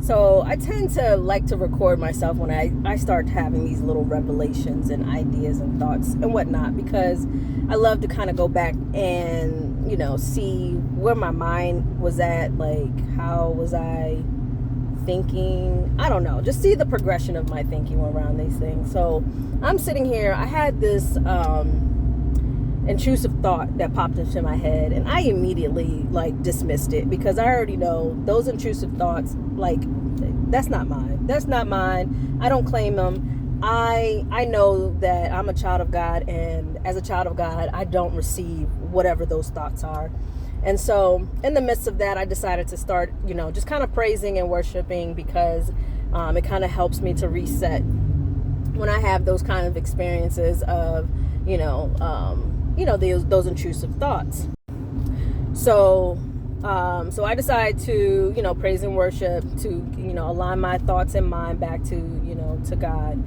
So I tend to like to record myself when I start having these little revelations and ideas and thoughts and whatnot, because I love to kind of go back and, see where my mind was at, like how was I thinking. I don't know, just see the progression of my thinking around these things. So I'm sitting here, I had this intrusive thought that popped into my head, and I immediately dismissed it, because I already know those intrusive thoughts, that's not mine. I don't claim them. I know that I'm a child of God, and as a child of God, I don't receive whatever those thoughts are. And so in the midst of that, I decided to start, just kind of praising and worshiping, because it kind of helps me to reset when I have those kind of experiences of, those intrusive thoughts. So I decided to, praise and worship, to, align my thoughts and mind back to, to God.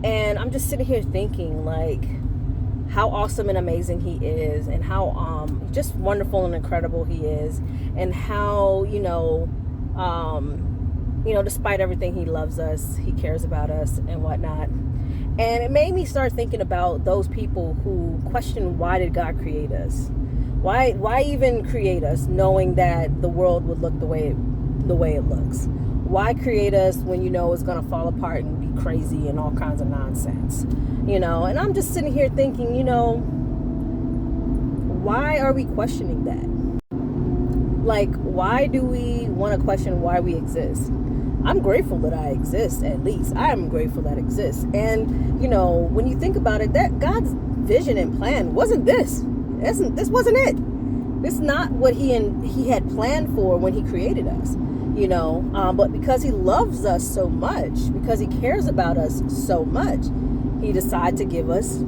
And I'm just sitting here thinking, how awesome and amazing he is, and how just wonderful and incredible he is, and how, despite everything, he loves us, he cares about us and whatnot. And it made me start thinking about those people who question, why did God create us? Why even create us, knowing that the world would look the way it looks? Why create us when it's going to fall apart and be crazy and all kinds of nonsense? And I'm just sitting here thinking, why are we questioning that? Why do we want to question why we exist? I'm grateful that I exist, at least. I am grateful that I exist. And, when you think about it, that God's vision and plan wasn't this. This wasn't it. This is not what he had planned for when he created us, but because he loves us so much, because he cares about us so much, he decided to give us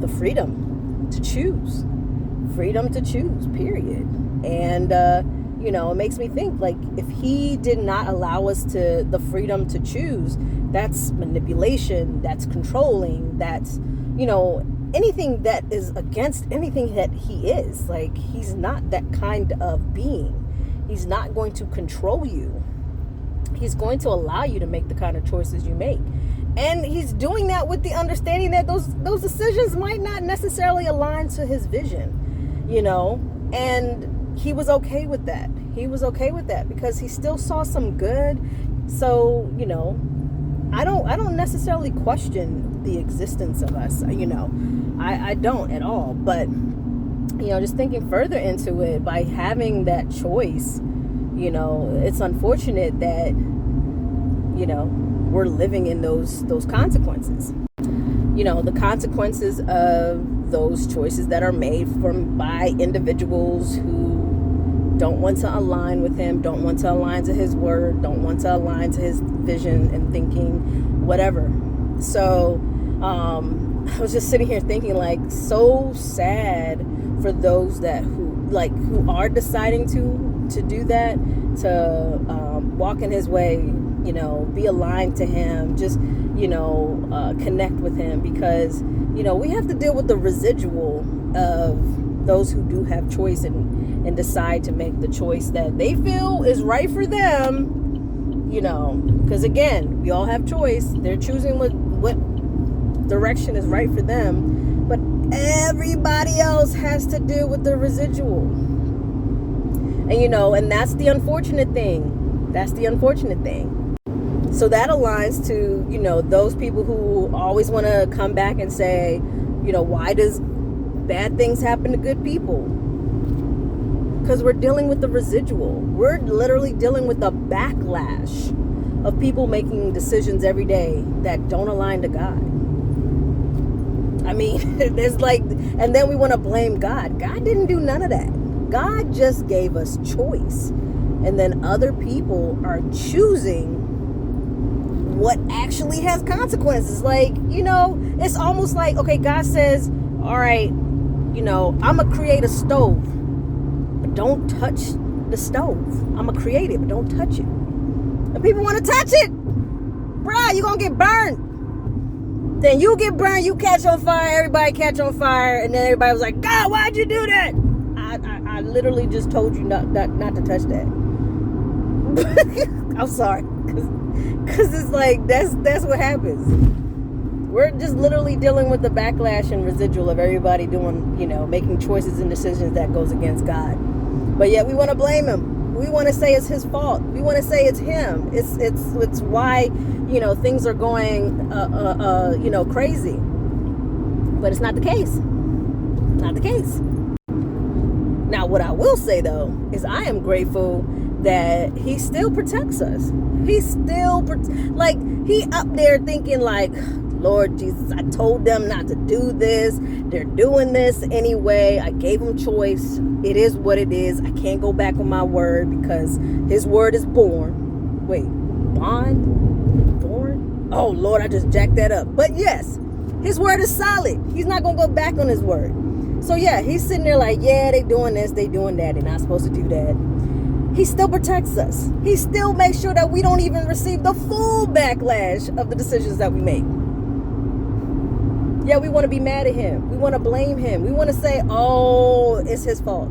the freedom to choose, period. And, it makes me think, if he did not allow us the freedom to choose, that's manipulation, that's controlling, that's, anything that is against anything that he is. He's not that kind of being. He's not going to control you. He's going to allow you to make the kind of choices you make. And he's doing that with the understanding that those decisions might not necessarily align to his vision, and he was okay with that. Because he still saw some good. So, I don't necessarily question the existence of us, I don't at all. But, just thinking further into it, by having that choice, it's unfortunate that, we're living in those consequences. The consequences of those choices that are made by individuals who don't want to align with him, don't want to align to his word, don't want to align to his vision and thinking, whatever. So I was just sitting here thinking, so sad for those who are deciding to do that, to walk in his way, be aligned to him, just connect with him, because we have to deal with the residual of those who do have choice and decide to make the choice that they feel is right for them, because again, we all have choice. They're choosing what direction is right for them, but everybody else has to deal with the residual. And and that's the unfortunate thing. So that aligns to those people who always want to come back and say, why does bad things happen to good people? Because we're dealing with the residual. We're literally dealing with the backlash of people making decisions every day that don't align to God. I mean, there's and then we want to blame God. God didn't do none of that. God just gave us choice. And then other people are choosing what actually has consequences. It's almost okay, God says, all right, I'm going to create a stove, but don't touch the stove. I'm going to create it, but don't touch it. And people want to touch it. Bruh, you're going to get burned. Then you get burned, you catch on fire, everybody catch on fire, and then everybody was like, God, why'd you do that? I literally just told you not to touch that. I'm sorry, because it's like that's what happens. We're just literally dealing with the backlash and residual of everybody doing, making choices and decisions that goes against God. But yet we want to blame him. We want to say it's his fault. We want to say it's him. It's why, things are going, crazy. But it's not the case. Not the case. Now, what I will say, though, is I am grateful that he still protects us. He still, he up there thinking like, Lord Jesus, I told them not to do this. They're doing this anyway. I gave them choice. It is what it is. I can't go back on my word because his word is born. Wait, born? Oh, Lord, I just jacked that up. But yes, his word is solid. He's not going to go back on his word. So yeah, he's sitting there like, yeah, they doing this, they doing that. They're not supposed to do that. He still protects us. He still makes sure that we don't even receive the full backlash of the decisions that we make. Yeah, we want to be mad at him. We want to blame him. We want to say, oh, it's his fault.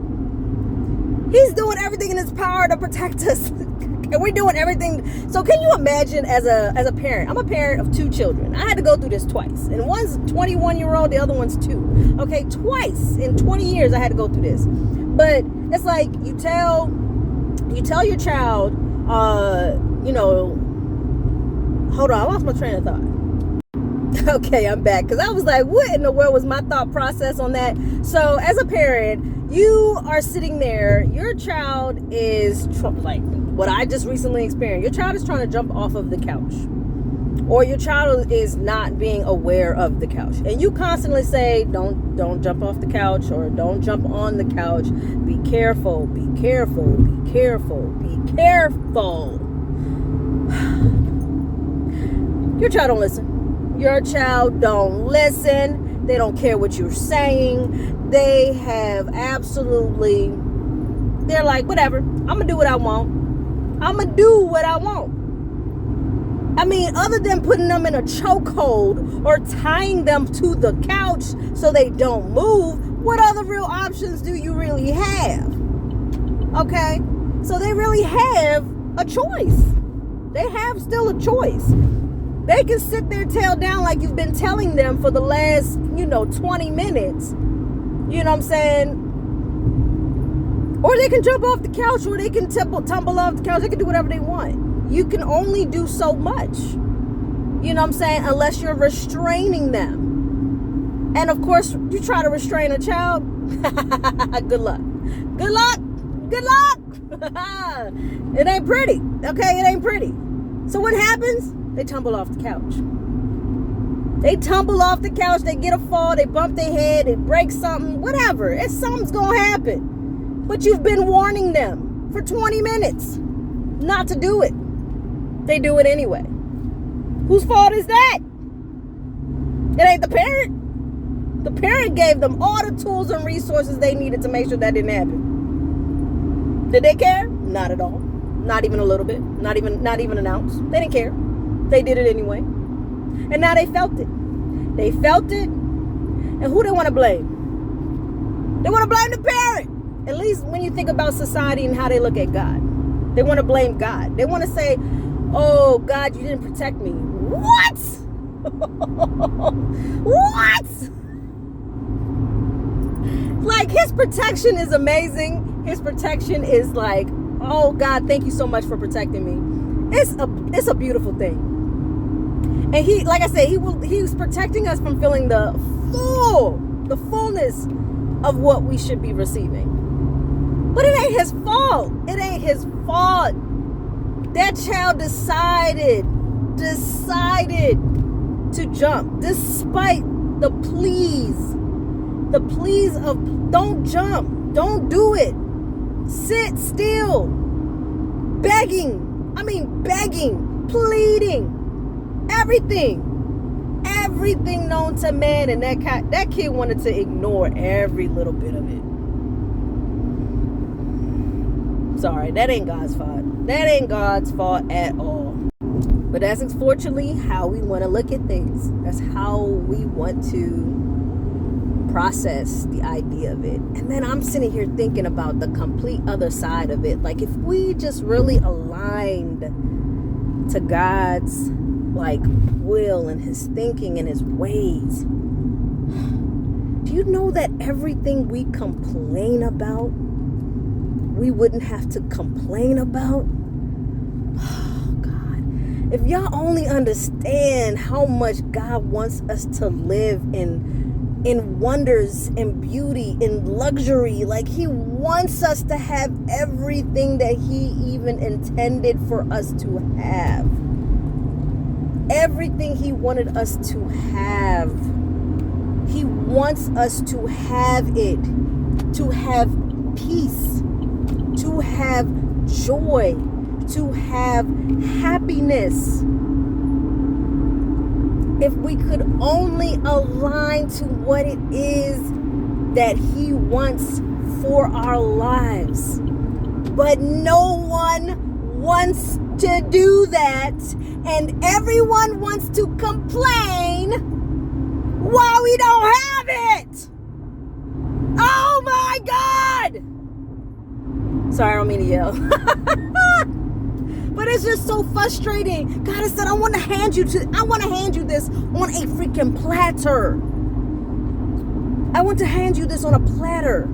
He's doing everything in his power to protect us. And we're doing everything. So can you imagine as a parent? I'm a parent of 2 children. I had to go through this twice. And one's 21-year-old, the other one's 2. Okay, twice in 20 years I had to go through this. But it's like you tell your child, hold on, I lost my train of thought. Okay, I'm back. Because I was like, what in the world was my thought process on that? So as a parent, you are sitting there, your child is like what I just recently experienced. Your child is trying to jump off of the couch, or your child is not being aware of the couch, and you constantly say, don't jump off the couch, or don't jump on the couch. Be careful, be careful, be careful, be careful. Your child don't listen. Your child don't listen. They don't care what you're saying. They have absolutely, they're like, whatever, I'm going to do what I want. I'm going to do what I want. I mean, other than putting them in a chokehold or tying them to the couch so they don't move, what other real options do you really have? Okay? So they really have a choice. They have still a choice. They can sit their tail down like you've been telling them for the last, 20 minutes. You know what I'm saying? Or they can jump off the couch, or they can tumble off the couch. They can do whatever they want. You can only do so much. You know what I'm saying? Unless you're restraining them. And of course, you try to restrain a child. Good luck. Good luck. Good luck. It ain't pretty. Okay? It ain't pretty. So what happens? They tumble off the couch. They tumble off the couch. They get a fall. They bump their head. They break something. Whatever. Something's going to happen. But you've been warning them for 20 minutes not to do it. They do it anyway. Whose fault is that? It ain't the parent. The parent gave them all the tools and resources they needed to make sure that didn't happen. Did they care? Not at all. Not even a little bit. Not even an ounce. They didn't care. They did it anyway. And now they felt it. They felt it. And who they want to blame? They want to blame the parent. At least when you think about society and how they look at God. They want to blame God. They want to say, oh, God, you didn't protect me. What? What? Like, his protection is amazing. His protection is like, oh, God, thank you so much for protecting me. It's a beautiful thing. And he, like I said, he's protecting us from feeling the fullness of what we should be receiving. But it ain't his fault. It ain't his fault. That child decided to jump despite the pleas of don't jump, don't do it, sit still, begging, pleading, everything known to man. And that kid wanted to ignore every little bit of it. Sorry, that ain't God's fault. That ain't God's fault at all. But that's unfortunately how we want to look at things. That's how we want to process the idea of it. And then I'm sitting here thinking about the complete other side of it. Like, if we just really aligned to God's like will and his thinking and his ways, do you know that everything we complain about, we wouldn't have to complain about? Oh God, if y'all only understand how much God wants us to live in wonders, in beauty, in luxury. Like, he wants us to have everything that he even intended for us to have. Everything he wanted us to have. He wants us to have it. To have peace. To have joy. To have happiness. If we could only align to what it is that he wants for our lives. But no one wants to do that. And everyone wants to complain why we don't have it. Oh my God. Sorry, I don't mean to yell. But it's just so frustrating. God has said, I want to hand you this on a freaking platter. I want to hand you this on a platter.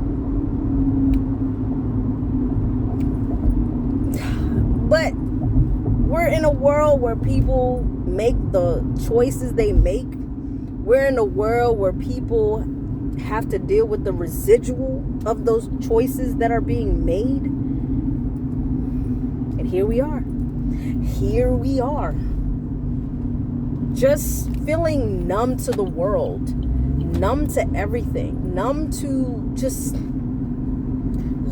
But we're in a world where people make the choices they make. We're in a world where people have to deal with the residual of those choices that are being made. And here we are. Here we are. Just feeling numb to the world. Numb to everything. Numb to just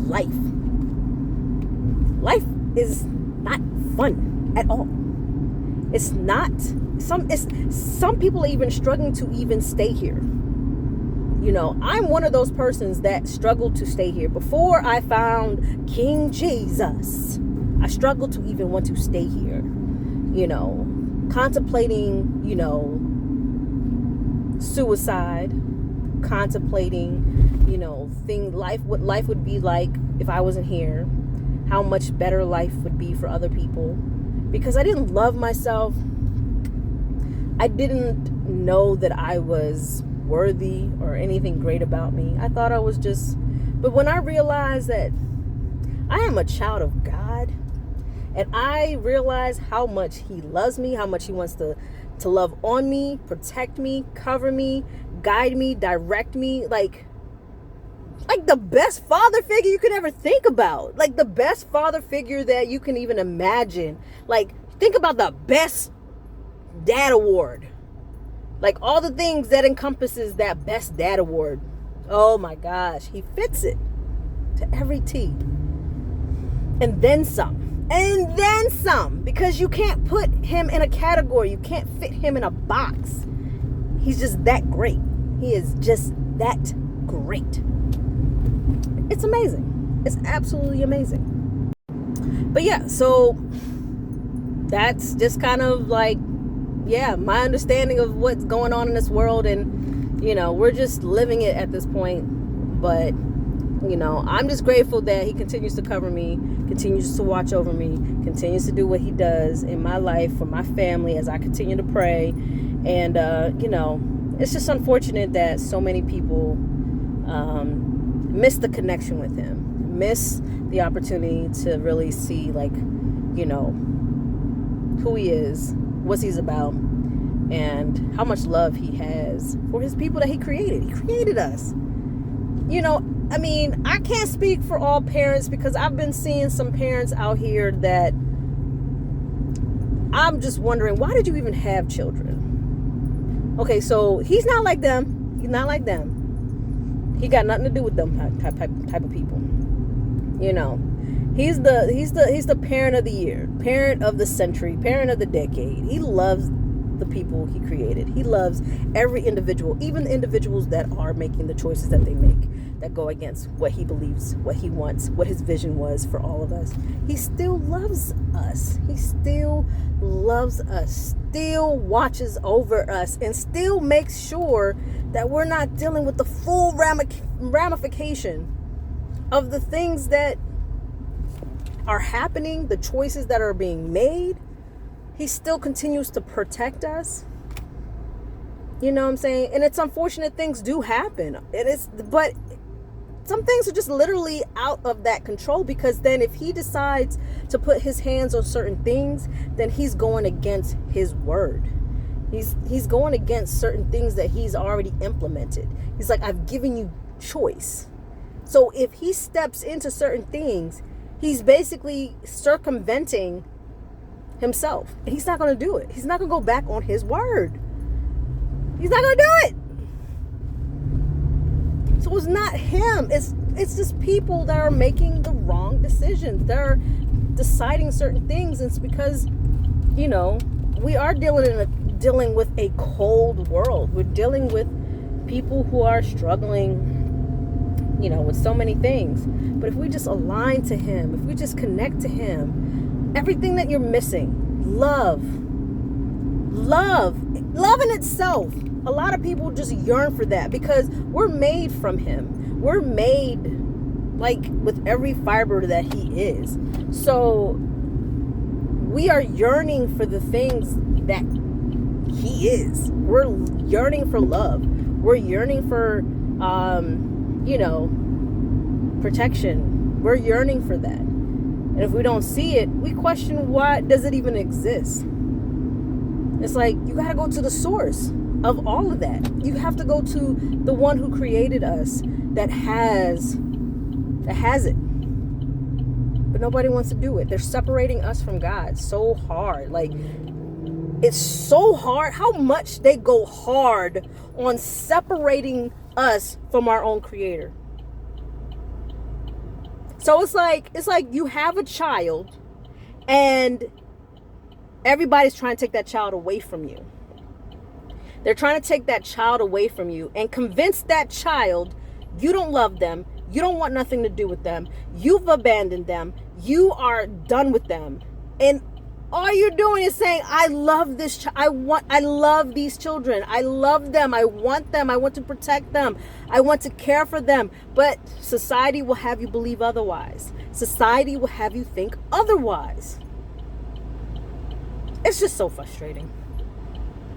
life. Life is not fun at all. It's not. Some people are even struggling to even stay here. You know, I'm one of those persons that struggled to stay here. Before I found King Jesus, I struggled to even want to stay here. You know, contemplating, you know, suicide, contemplating, you know, what life would be like if I wasn't here, how much better life would be for other people. Because I didn't love myself. I didn't know that I was worthy or anything great about me. I thought I was just, but when I realized that I am a child of God, and I realize how much he loves me, how much he wants to love on me, protect me, cover me, guide me, direct me, like the best father figure you could ever think about. Like the best father figure that you can even imagine. Like, think about the best dad award. Like all the things that encompasses that best dad award. Oh my gosh, he fits it to every T. And then some. And then some. Because you can't put him in a category. You can't fit him in a box. He's just that great. He is just that great. It's amazing. It's absolutely amazing. But yeah, so that's just kind of like, yeah, my understanding of what's going on in this world. And, you know, we're just living it at this point. But, you know, I'm just grateful that he continues to cover me, continues to watch over me, continues to do what he does in my life for my family as I continue to pray. And, you know, it's just unfortunate that so many people miss the connection with him, miss the opportunity to really see, like, you know, who he is, what he's about, and how much love he has for his people that he created. He created us. You know, I mean, I can't speak for all parents because I've been seeing some parents out here that I'm just wondering, why did you even have children? Okay, so he's not like them. He's not like them. He got nothing to do with them type of people. You know, he's the parent of the year, parent of the century, parent of the decade. He loves the people he created. He loves every individual, even the individuals that are making the choices that they make, that go against what he believes, what he wants, what his vision was for all of us. He still loves us. He still loves us. still watches over us and still makes sure that we're not dealing with the full ramification of the things that are happening, the choices that are being made. He still continues to protect us. You know what I'm saying? And it's unfortunate things do happen. But some things are just literally out of that control, because then if he decides to put his hands on certain things, then he's going against his word. He's going against certain things that he's already implemented. He's like, I've given you choice. So if he steps into certain things, he's basically circumventing himself. And he's not going to do it. He's not going to go back on his word. He's not going to do it. So it's not him. It's just people that are making the wrong decisions. They're deciding certain things. And it's because, we are dealing with a cold world. We're dealing with people who are struggling, with so many things. But if we just align to him, if we just connect to him, everything that you're missing, love in itself. A lot of people just yearn for that because we're made from him. We're made like with every fiber that he is. So we are yearning for the things that he is. We're yearning for love. We're yearning for, protection. We're yearning for that. And if we don't see it, we question, why does it even exist? It's like, you got to go to the source of all of that. You have to go to the one who created us, that has it. But nobody wants to do it. They're separating us from God so hard. Like, it's so hard how much they go hard on separating us from our own creator. So it's like you have a child and everybody's trying to take that child away from you. They're trying to take that child away from you and convince that child you don't love them. You don't want nothing to do with them. You've abandoned them. You are done with them. And all you're doing is saying, I love this I love these children. I love them. I want them. I want to protect them. I want to care for them. But society will have you believe otherwise. Society will have you think otherwise. It's just so frustrating.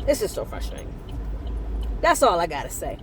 It's just so frustrating. That's all I gotta say.